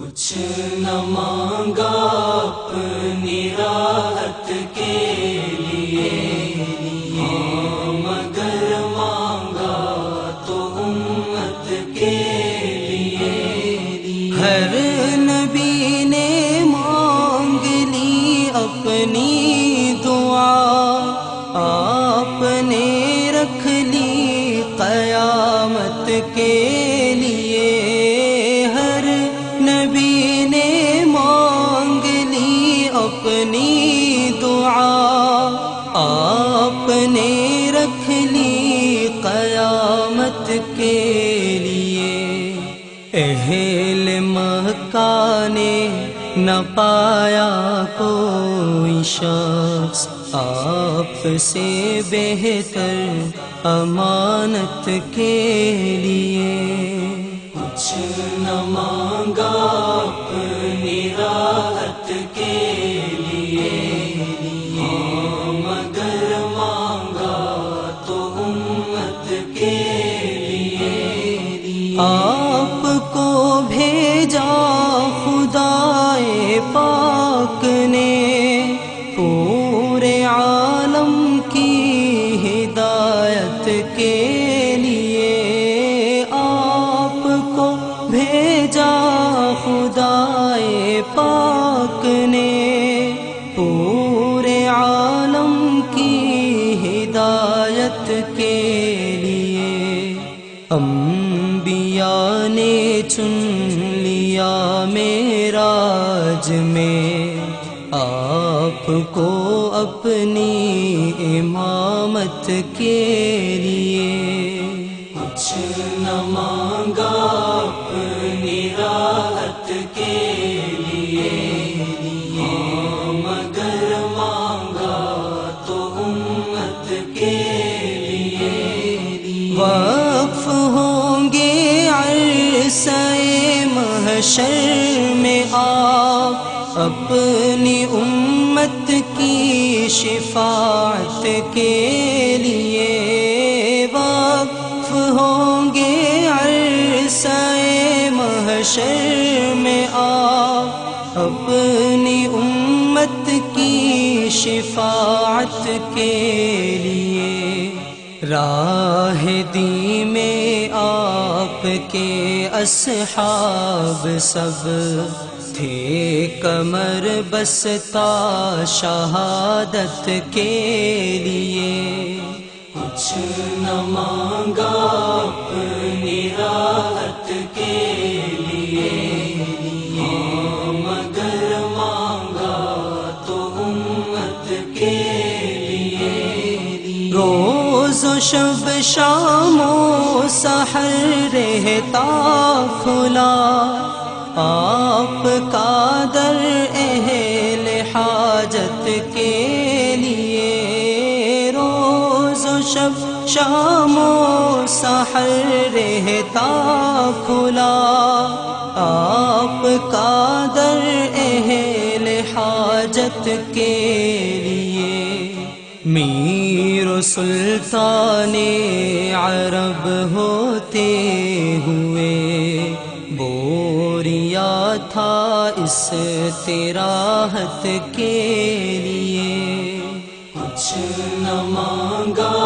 کچھ نہ مانگا اپنی راحت کے لیے، ہاں مگر مانگا تو امت کے لیے۔ ہر نبی نے مانگ لی اپنی دعا، آپ نے رکھ لی قیامت کے لیے۔ ہر نبی نے مانگ لی اپنی دعا، آپ نے رکھ لی قیامت کے لیے۔ اہل مکہ نے نہ پایا کوئی شخص آپ سے بہتر امانت کے لیے۔ کچھ نہ مانگا اپنی راحت کے لیے، ہاں مگر مانگا تو امت کے لیے۔ آپ کو بھیجا خدائے پاک نے پورے عالم کی ہدایت کے لیے۔ آپ کو بھیجا خدائے پاک نے پورے عالم کی ہدایت کے لیے۔ انبیاء نے چن لیا معراج میں آپ کو اپنی امامت کے لیے۔ کچھ نہ مانگا اپنی راحت کے لیے، ہاں مگر مانگا تو امت کے لیے۔ وقف ہوں گے عرصۂ محشر میں آپ اپنی امت کی شفاعت کے لیے۔ وقف ہوں گے عرصۂ محشر میں آپ اپنی امت کی شفاعت کے لیے۔ راہ دی میں آپ کے اصحاب سب تھے کمر بستہ شہادت کے لیے۔ کچھ نہ مانگا اپنی راحت کے لیے، ہاں مگر مانگا تو امت کے لیے۔ روز و شب شام و سحر رہتا کھلا آپ کا در اہل حاجت کے لیے۔ روز و شب شام و سحر رہتا کھلا آپ کا در اہل حاجت کے لیے۔ میر و سلطان عرب ہوتے ہوئے بوریا تھا استراحت کے لیے۔ کچھ نہ مانگا